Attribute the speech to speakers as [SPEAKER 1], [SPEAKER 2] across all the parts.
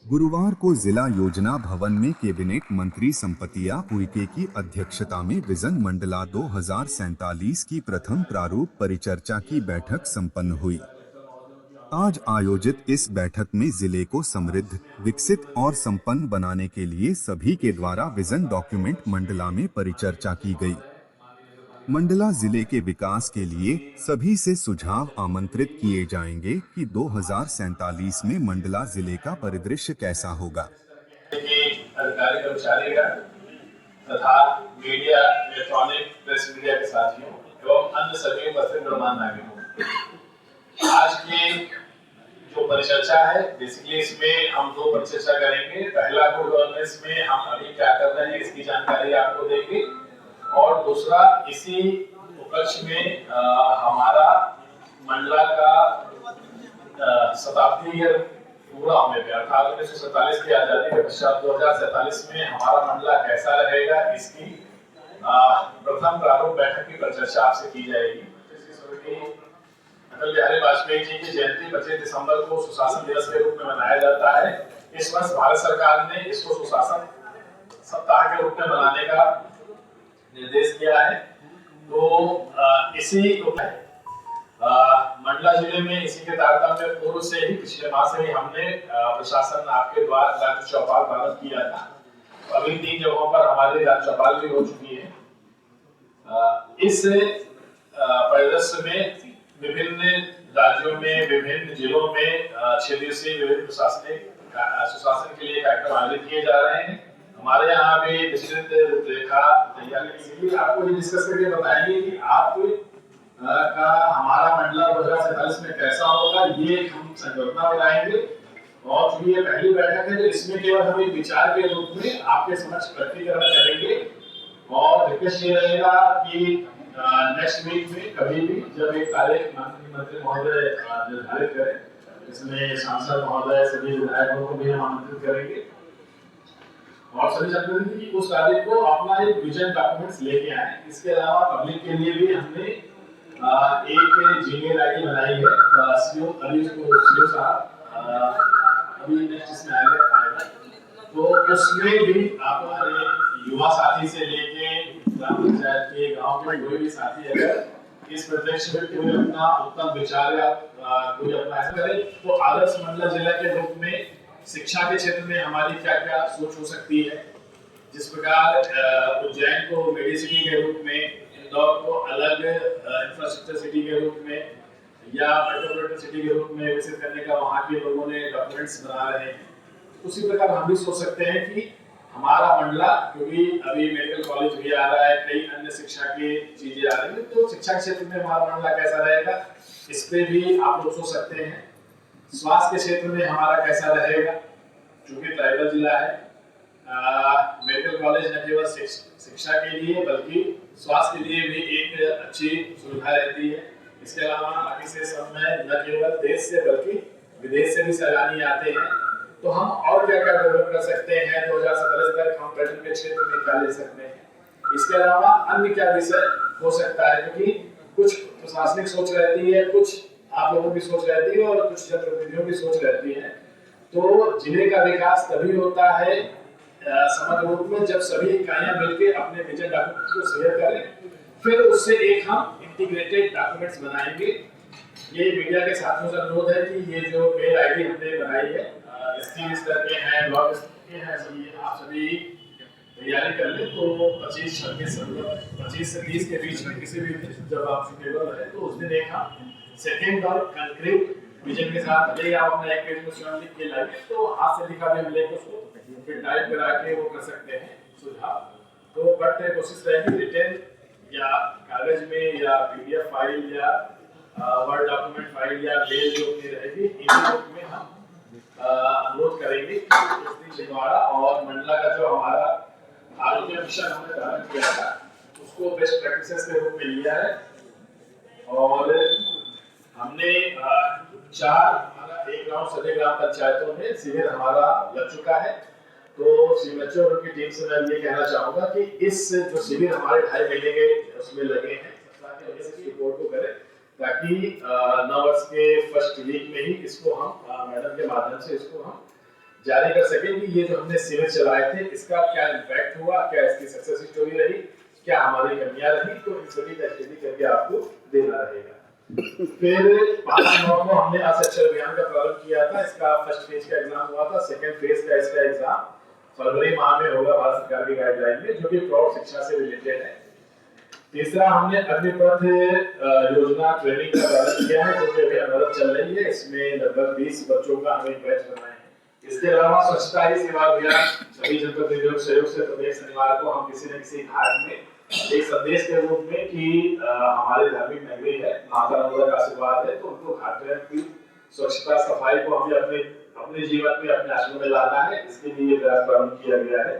[SPEAKER 1] गुरुवार को जिला योजना भवन में कैबिनेट मंत्री संपतिया उइके की अध्यक्षता में विजन मंडला 2047 की प्रथम प्रारूप परिचर्चा की बैठक संपन्न हुई। आज आयोजित इस बैठक में जिले को समृद्ध, विकसित और संपन्न बनाने के लिए सभी के द्वारा विजन डॉक्यूमेंट मंडला में परिचर्चा की गई। मंडला जिले के विकास के लिए सभी से सुझाव आमंत्रित किए जाएंगे कि 2047 में मंडला जिले का परिदृश्य कैसा होगा।
[SPEAKER 2] अधिकारी कर्मचारीगण तथा मीडिया, इलेक्ट्रॉनिक प्रेस मीडिया के साथियों एवं अन्य सभी उपस्थित गणमान्य नागरिकों, आज की जो परिचर्चा है बेसिकली इसमें हम दो परिचर्चा करेंगे। पहला गुड गवर्नेंस में हम अभी क्या कर रहे हैं इसकी जानकारी आपको देंगे और दूसरा इसी उपलक्ष्य में हमारा मंडला का शताब्दी पूरा होने पे अर्थात 1947 की आजादी के पश्चात 2047 में हमारा मंडला कैसा रहेगा इसकी प्रथम प्रारूप बैठक की परिचर्चा आपसे की जाएगी। अटल बिहारी वाजपेयी जी की जयंती 25 दिसंबर को सुशासन दिवस के रूप में मनाया जाता है। इस वर्ष भारत सरकार ने इसको सुशासन सप्ताह के रूप में मनाने का निर्देश दिया है। तो इसी मंडला जिले में इसी के तारतम्य में पूर्व से ही पिछले माह से ही हमने प्रशासन आपके द्वारा राज्य चौपाल पालन किया था। अभी 3 जगहों पर हमारी राज्य चौपाल भी हो चुकी है। इस परिदृश्य में विभिन्न राज्यों में, विभिन्न जिलों में 6 दिवसीय विभिन्न सुशासन के लिए कार्यक्रम आयोजित किए जा रहे हैं। हमारे यहाँ भी विस्तृत रूपरेखा तैयार की गई। आपको ये डिस्कस करके बताएंगे कि आप का हमारा मंडला 2047 में कैसा होगा, ये हम संकल्पना बनाएंगे। और चूंकि ये पहली बैठक है तो इसमें केवल हम एक विचार के रूप में आपके समक्ष प्रकटीकरण करेंगे और रिक्वेस्ट ये रहेगा कि नेक्स्ट वीक में कभी भी जब एक तारीख मंत्री महोदय निर्धारित करें, इसमें सांसद महोदय सभी विधायकों को भी हम आमंत्रित करेंगे और सभी जनप्रतिनिधि की उस तारीख को अपना एक विजन डॉक्यूमेंट्स लेके आए। इसके अलावा पब्लिक के लिए भी हमने एक जीमेल आईडी बनाई है। सीओ साहब अभी नेक्स्ट इसमें आएगा, तो उसमें भी आप हमारे युवा साथी से लेके ग्राम पंचायत के गांव के कोई भी साथी अगर इस प्रत्यक्ष में कोई अपना उत्तम विचार या कोई अपना ऐसा करे तो आदर्श मंडला जिला के रूप में शिक्षा के क्षेत्र में हमारी क्या क्या सोच हो सकती है। जिस प्रकार उज्जैन को मेडी सिटी के रूप में, इंदौर को अलग इंफ्रास्ट्रक्चर सिटी के रूप में या मेट्रोपॉलिटन सिटी के रूप में विकसित करने का वहाँ के लोगों ने डॉक्यूमेंट्स बना रहे हैं, उसी प्रकार हम भी सोच सकते हैं कि हमारा मंडला, क्योंकि अभी मेडिकल कॉलेज भी आ रहा है, कई अन्य शिक्षा की चीजें आ रही है, तो शिक्षा क्षेत्र में हमारा मंडला कैसा रहेगा इस पे भी आप लोग सोच सकते हैं। स्वास्थ्य के क्षेत्र में हमारा कैसा रहेगा, चूंकि ट्राइबल जिला है, मेडिकल कॉलेज न केवल शिक्षा के लिए बल्कि स्वास्थ्य के लिए भी एक अच्छी सुविधा रहती है। इसके अलावा बाकी से सब में न केवल देश से बल्कि विदेश से भी सैलानी आते हैं, तो हम और क्या क्या डेवलप कर सकते हैं 2047 तक हम पर्यटन के क्षेत्र में क्या ले सकते हैं। इसके अलावा अन्य क्या विषय हो सकता है, क्योंकि कुछ प्रशासनिक सोच रहती है, कुछ आप लोगों की सोच रहती है और कुछ जनप्रतिनिधियों की सोच रहती है। तो जिले का विकास तभी होता है समग्र रूप में जब सभी इकाइयां मिलकर अपने विजन डॉक्यूमेंट्स को शेयर करें, फिर उससे एक हम इंटीग्रेटेड डॉक्यूमेंट्स बनाएंगे। ये मीडिया के साथियों से अनुरोध है कि ये जो मेल आईडी हमने बनाई है इस तरह के हैं, ब्लॉग के हैं, सभी आप सभी तैयारी कर लें। तो 25 से 30 के बीच में किसी भी जब आप सुटेबल है तो उस दिन एक हम सेकंड और कंक्रीट विजन के साथ भले आप अपना एक पेज में स्वयं लिख के लाइए, तो हाथ से लिखा भी हम लेकर उसको फिर टाइप करा के वो कर सकते हैं सुझाव। तो बट कोशिश रहेगी रिटर्न या कागज में या पीडीएफ फाइल या वर्ड डॉक्यूमेंट फाइल या मेल जो भी रहेगी इसी रूप में हम अनुरोध करेंगे द्वारा। और मंडला का जो हमारा आरोग्य मिशन हमने प्रारंभ किया था उसको बेस्ट प्रैक्टिसेस के रूप में लिया है और हमने 4 एक राउंड सभी ग्राम पंचायतों में शिविर हमारा लग चुका है। तो सीएमएचओ और उनकी टीम से मैं ये कहना चाहूंगा कि इस जो शिविर हमारे 2.5 महीने के उसमें लगे हैं इस रिपोर्ट को करें, ताकि नव वर्ष के फर्स्ट वीक में ही इसको हम मैडम के माध्यम से इसको हम जारी कर सके कि ये जो हमने शिविर चलाए थे इसका क्या इम्पैक्ट हुआ, क्या इसकी सक्सेस स्टोरी रही, क्या हमारी कमियां रही, तो इन सभी का स्टडी करके आपको देना रहेगा। फिर 5/9 को हमने असाक्षर अभियान का प्रारंभ किया था। इसका फर्स्ट फेज का एग्जाम हुआ था। सेकंड फेज का इसका एग्जाम फरवरी माह में होगा भारत सरकार की गाइडलाइन में, जो कि प्रौढ़ शिक्षा से रिलेटेड है। तीसरा, हमने अग्निपथ योजना ट्रेनिंग का प्रारंभ किया है, जो कि अभी अनवरत चल रही है। इसमें लगभग 20 बच्चों का हमें बैच बनाए हैं। इसके अलावा स्वच्छता ही सेवा अभियान सभी जनप्रतिनिधियों के सहयोग से प्रत्येक शनिवार को हम किसी न किसी घाट में एक संदेश के रूप में कि हमारे धार्मिक नगरी है, माता नर्मदा का आशीर्वाद है, तो उनको घाटों की स्वच्छता सफाई को हमें अपने जीवन में, अपने आश्रम में लाना है। इसके लिए प्रयास प्रारंभ किया गया है।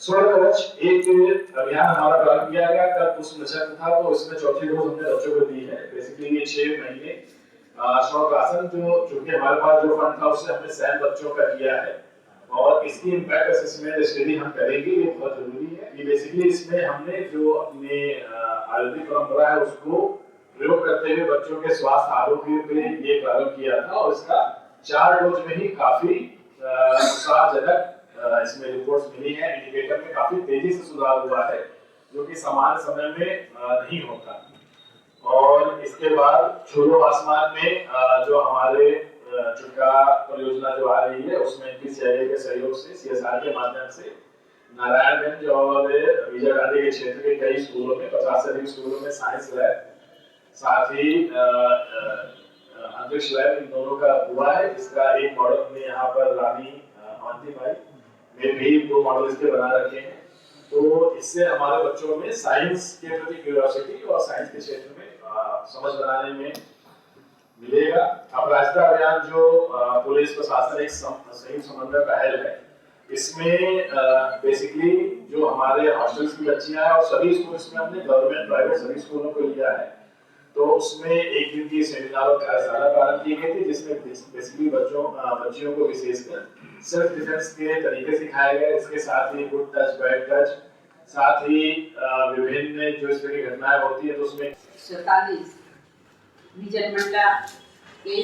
[SPEAKER 2] स्वर्ण कवच एक अभियान हमारा प्रारंभ किया गया। कल पुष्प नक्षत्र था, तो इसमें चौथी डोज हमने बच्चों को दी है। बेसिकली ये 6 महीने स्वर्ण राशन जो कि हमारे पास जो फंड था उससे हमने 100 बच्चों का किया है, और इसकी इम्पैक्ट असेसमेंट स्टडी हम करेंगे। ये बहुत जरूरी है। ये बेसिकली इसमें हमने जो अपने आयुर्वेदिक परंपरा है उसको प्रयोग करते हुए बच्चों के स्वास्थ्य आरोग्य पे ये प्रारंभ किया था, और इसका 4 डोज में ही काफी उत्साहजनक इसमें रिपोर्ट्स मिली है। इंडिकेटर में काफी तेजी से सुधार हुआ है, जो कि सामान्य समय में नहीं होता। और इसके बाद छूलो आसमान में जो हमारे चुटका परियोजना जो आ रही है, उसमें NPCIL के सहयोग से CSR के माध्यम से नारायणगंज और विजय गांधी के क्षेत्र के कई स्कूलों में, 50 से अधिक स्कूलों में साइंस लैब, साथ ही अंतरिक्ष लैब, इन दोनों का हुआ है। इसका एक मॉडल हमने यहाँ पर रानी अवंती भाई में भी 2 मॉडल इसके बना रखे हैं। तो इससे हमारे बच्चों में साइंस के प्रति क्यूरियोसिटी और साइंस के क्षेत्र में समझ बनाने में मिलेगा। अपराजिता अभियान जो पुलिस प्रशासन एक संयुक्त समन्वय पहल है, इसमें बेसिकली जो हमारे हॉस्टल्स की बच्चियां हैं और सभी स्कूल्स में हमने गवर्नमेंट प्राइवेट सभी स्कूलों को लिया है। तो उसमें एक दिन की सेमिनार और कार्यशाला प्रारंभ की गई थी, जिसमें बेसिकली बच्चियों को विशेषकर सेल्फ डिफेंस के तरीके सिखाए गए। इसके साथ ही गुड टच, बैड टच, साथ ही विभिन्न जो इस तरह की घटनाएं होती है तो उसमें
[SPEAKER 3] 47 विजय मंडला के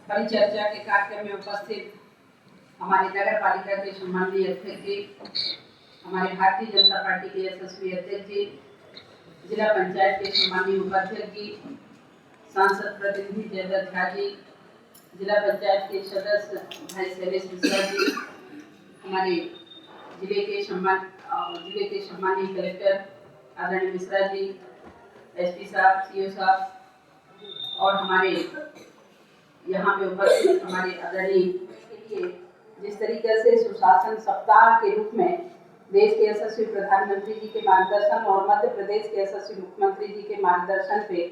[SPEAKER 3] परिचर्चा के कार्यक्रम में उपस्थित हमारे नगर पालिका के सम्माननीय अध्यक्ष जी, हमारे भारतीय जनता पार्टी के यशस्वी अध्यक्ष जी, जिला पंचायत के सम्माननीय उपाध्यक्ष जी, सांसद प्रतिनिधि जयदत्त झा जी, जिला पंचायत के सदस्य भाई शैलेश मिश्रा जी, हमारे जिले के सम्माननीय कलेक्टर आदरणीय मिश्रा जी, SP साहब, CO साहब, और हमारे यहाँ पे उपस्थित हमारे आदरणीय के लिए जिस तरीके से सुशासन सप्ताह के रूप में देश के यशस्वी प्रधानमंत्री जी के मार्गदर्शन और मध्य प्रदेश के यशस्वी मुख्यमंत्री जी के मार्गदर्शन पे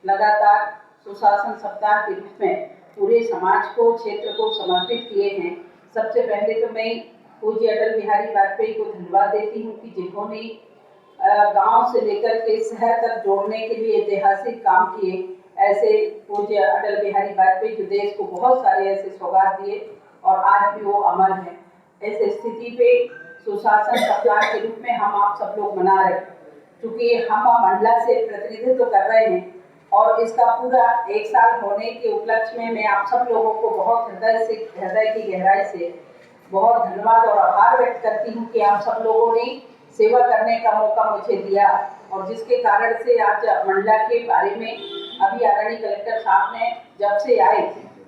[SPEAKER 3] लगातार सुशासन सप्ताह के रूप में पूरे समाज को, क्षेत्र को समर्पित किए हैं। सबसे पहले तो मैं पूज्य अटल बिहारी वाजपेयी को धन्यवाद देती हूँ कि जिन्होंने गांव से लेकर के शहर तक जोड़ने के लिए ऐतिहासिक काम किए। ऐसे पूज्य अटल बिहारी वाजपेयी जो देश को बहुत सारे ऐसे सौगात दिए और आज भी वो अमर हैं। ऐसे स्थिति पे सुशासन सप्ताह के रूप में हम आप सब लोग मना रहे, क्योंकि हम मंडला से प्रतिनिधित्व कर रहे हैं और इसका पूरा 1 साल होने के उपलक्ष्य में मैं आप सब लोगों को बहुत हृदय की गहराई से बहुत धन्यवाद और आभार व्यक्त करती हूँ कि आप सब लोगों ने सेवा करने का मौका मुझे दिया, और जिसके कारण से आज मंडला के बारे में अभी आदरणीय कलेक्टर साहब ने जब से आए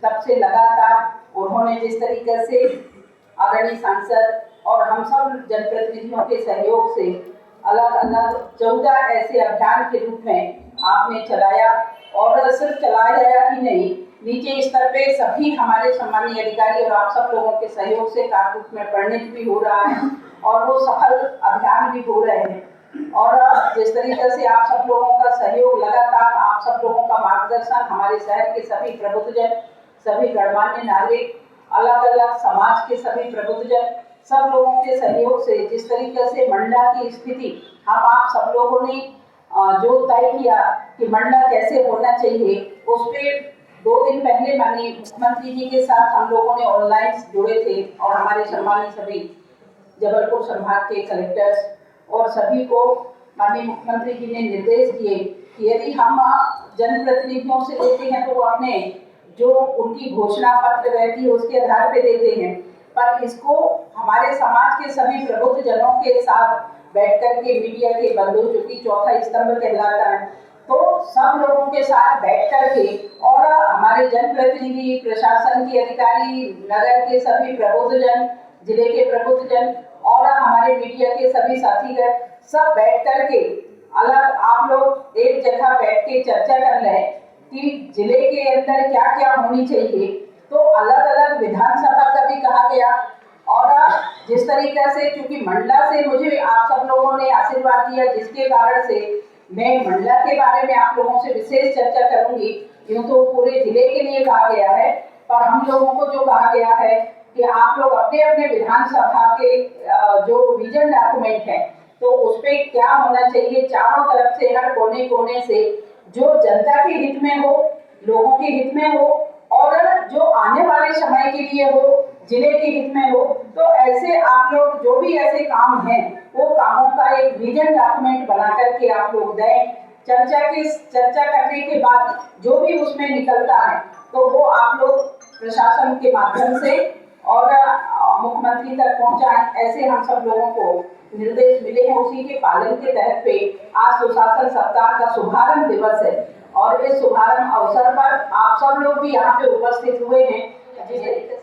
[SPEAKER 3] तब से लगातार उन्होंने जिस तरीके से आदरणीय सांसद और हम सब जनप्रतिनिधियों के सहयोग से अलग अलग 14 ऐसे अभियान के रूप में आपने चलाया, और सिर्फ चलाया ही नहीं, नीचे स्तर पे सभी हमारे सम्मानीय अधिकारी और आप सब लोगों के सहयोग से कार्यरूप में परिणत भी हो रहा है और वो सफल अभियान भी हो रहे हैं। और जिस तरीके से आप सब लोगों का सहयोग लगातार, आप सब लोगों का मार्गदर्शन, हमारे शहर के सभी प्रबुद्धजन, सभी गणमान्य नागरिक, अलग अलग समाज के सभी प्रबुद्धजन, सब लोगों के सहयोग से जिस तरीके से मंडला की स्थिति हम आप सब लोगों ने जो तय किया कि मंडला कैसे होना चाहिए, उस पर 2 दिन पहले माननीय मुख्यमंत्री जी के साथ हम लोगों ने ऑनलाइन जुड़े थे और हमारे सम्मानित सभी जबलपुर संभाग के कलेक्टर्स और सभी को माननीय मुख्यमंत्री जी ने निर्देश दिए कि यदि हम जनप्रतिनिधियों से लेते हैं तो वो अपने जो उनकी घोषणा पत्र रहती है उसके आधार पे देते हैं, पर इसको हमारे समाज के सभी प्रबुद्ध जनों के साथ बैठकर के मीडिया के बंधु, जो कि चौथा स्तंभ कहलाता है, तो सब लोगों के साथ बैठ कर के और हमारे जनप्रतिनिधि, प्रशासन के अधिकारी, नगर के सभी प्रबुद्ध जन, जिले के प्रबुद्ध जन और हमारे मीडिया के सभी साथीगण सब बैठ कर के अलग आप लोग एक जगह बैठ के चर्चा कर लें कि जिले के अंदर क्या क्या होनी चाहिए। तो अलग अलग विधानसभा का भी कहा गया और जिस तरीके से, क्योंकि मंडला से मुझे आप सब लोगों ने आशीर्वाद दिया, जिसके कारण से मैं मंडला के बारे में आप लोगों से विशेष चर्चा करूंगी। यूं तो पूरे जिले के लिए कहा गया है, पर हम लोगों को जो कहा गया है कि आप लोग अपने अपने विधानसभा के जो विजन डॉक्यूमेंट है तो उस पर क्या होना चाहिए, चारों तरफ से हर कोने कोने से जो जनता के हित में हो, लोगों के हित में हो और जो आने वाले समय के लिए हो, जिले के हित में हो। तो ऐसे आप लोग जो भी ऐसे काम हैं वो कामों का एक विजन डॉक्यूमेंट बना करके आप लोग दें। चर्चा करने के बाद जो भी उसमें निकलता है तो वो आप लोग प्रशासन के माध्यम से और मुख्यमंत्री तक पहुंचाएं। ऐसे हम सब लोगों को निर्देश मिले हैं। उसी के पालन के तहत पे आज सुशासन सप्ताह का शुभारंभ दिवस है और इस शुभारंभ अवसर पर आप सब लोग भी यहाँ पे उपस्थित हुए हैं।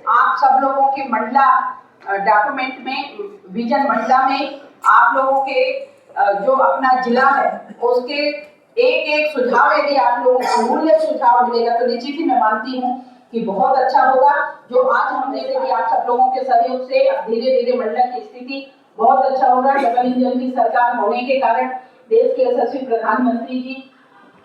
[SPEAKER 3] आप सब लोगों के मंडला डॉक्यूमेंट में, विजन मंडला में आप लोगों के जो अपना जिला है उसके एक एक सुझाव यदि आप लोगों को अमूल्य सुझाव मिलेगा तो निश्चित ही मैं मानती हूँ कि बहुत अच्छा होगा। जो आज हमने भी आप सब लोगों के सहयोग से अब धीरे धीरे मंडला की स्थिति बहुत अच्छा होगा। डबल इंजन की सरकार होने के कारण देश के यशस्वी प्रधानमंत्री जी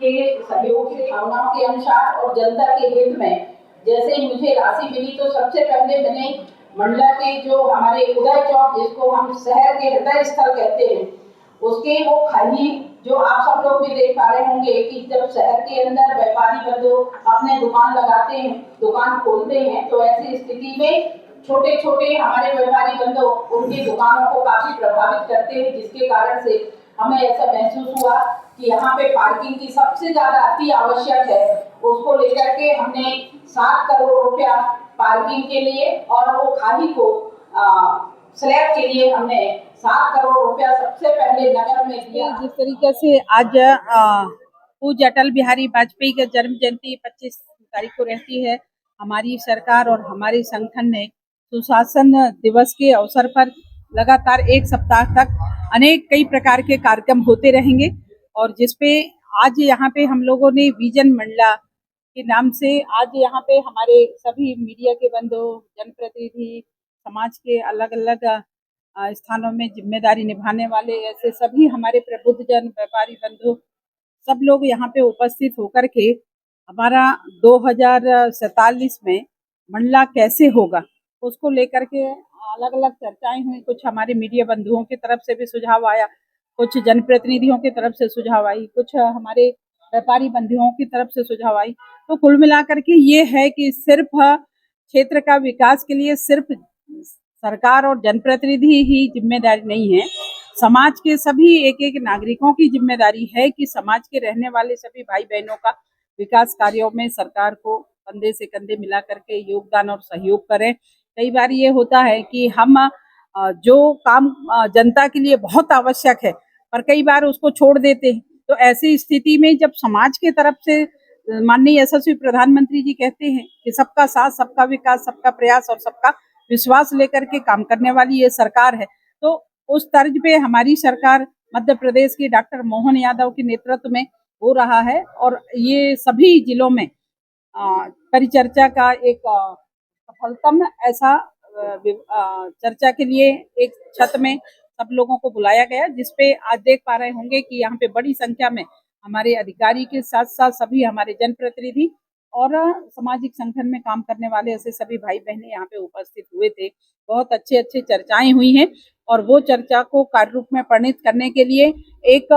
[SPEAKER 3] के सहयोग से, भावनाओं के अनुसार और जनता के हित में जैसे ही मुझे राशि मिली तो सबसे पहले मैंने मंडला के जो हमारे उदय चौक, जिसको हम शहर के हृदय स्थल कहते हैं, उसके वो खाली जो आप सब लोग भी देख पा रहे होंगे कि जब शहर के अंदर व्यापारी बंधु अपने दुकान लगाते हैं, दुकान खोलते हैं, तो ऐसी स्थिति में छोटे छोटे हमारे व्यापारी बंधु उनकी दुकानों को काफी प्रभावित करते हैं, जिसके कारण से हमें ऐसा महसूस हुआ कि यहाँ पे पार्किंग की सबसे ज्यादा अति आवश्यक है। उसको लेकर के हमने 7 करोड़ रुपया पार्किंग के लिए और वो खाली को स्लैब के लिए हमने 7 करोड़ रुपया सबसे पहले नगर में दिया।
[SPEAKER 4] जिस तरीके से आज पूज्य अटल बिहारी वाजपेयी की जन्म जयंती 25 तारीख को रहती है, हमारी सरकार और हमारे संगठन ने सुशासन दिवस के अवसर पर लगातार 1 सप्ताह तक कई प्रकार के कार्यक्रम होते रहेंगे और जिसपे आज यहाँ पे हम लोगों ने विजन मंडला के नाम से आज यहाँ पे हमारे सभी मीडिया के बंधु, जनप्रतिनिधि, समाज के अलग अलग स्थानों में जिम्मेदारी निभाने वाले ऐसे सभी हमारे प्रबुद्ध जन, व्यापारी बंधु सब लोग यहाँ पे उपस्थित होकर के हमारा 2047 में मंडला कैसे होगा उसको लेकर के अलग अलग चर्चाएं हुई। कुछ हमारे मीडिया बंधुओं की तरफ से भी सुझाव आया, कुछ जनप्रतिनिधियों की तरफ से सुझाव आई, कुछ हमारे व्यापारी बंधुओं की तरफ से सुझाव आई। तो कुल मिलाकर के ये है कि सिर्फ क्षेत्र का विकास के लिए सिर्फ सरकार और जनप्रतिनिधि ही जिम्मेदारी नहीं है, समाज के सभी एक एक नागरिकों की जिम्मेदारी है कि समाज के रहने वाले सभी भाई बहनों का विकास कार्यों में सरकार को कंधे से कंधे मिला करके योगदान और सहयोग करें। कई बार ये होता है कि हम जो काम जनता के लिए बहुत आवश्यक है पर कई बार उसको छोड़ देते हैं। तो ऐसी स्थिति में जब समाज के तरफ से माननीय यशस्वी प्रधानमंत्री जी कहते हैं कि सबका साथ, सबका विकास, सबका प्रयास और सबका विश्वास लेकर के काम करने वाली ये सरकार है, तो उस तर्ज पे हमारी सरकार मध्य प्रदेश की डॉक्टर मोहन यादव के नेतृत्व में हो रहा है और ये सभी जिलों में परिचर्चा का एक सफलतम ऐसा चर्चा के लिए एक छत में सब लोगों को बुलाया गया, जिसपे आज देख पा रहे होंगे कि यहाँ पे बड़ी संख्या में हमारे अधिकारी के साथ साथ सभी हमारे जनप्रतिनिधि और सामाजिक संगठन में काम करने वाले ऐसे सभी भाई बहने यहाँ पे उपस्थित हुए थे। बहुत अच्छे चर्चाएं हुई हैं और वो चर्चा को कार्य रूप में परिणित करने के लिए एक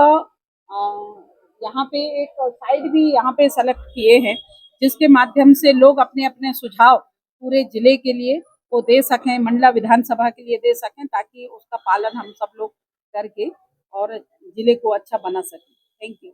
[SPEAKER 4] यहाँ पे एक साइड भी यहाँ पे सेलेक्ट किए हैं, जिसके माध्यम से लोग अपने अपने सुझाव पूरे जिले के लिए वो दे सकें, मंडला विधानसभा के लिए दे सकें, ताकि उसका पालन हम सब लोग करके और जिले को अच्छा बना सकें। Thank you.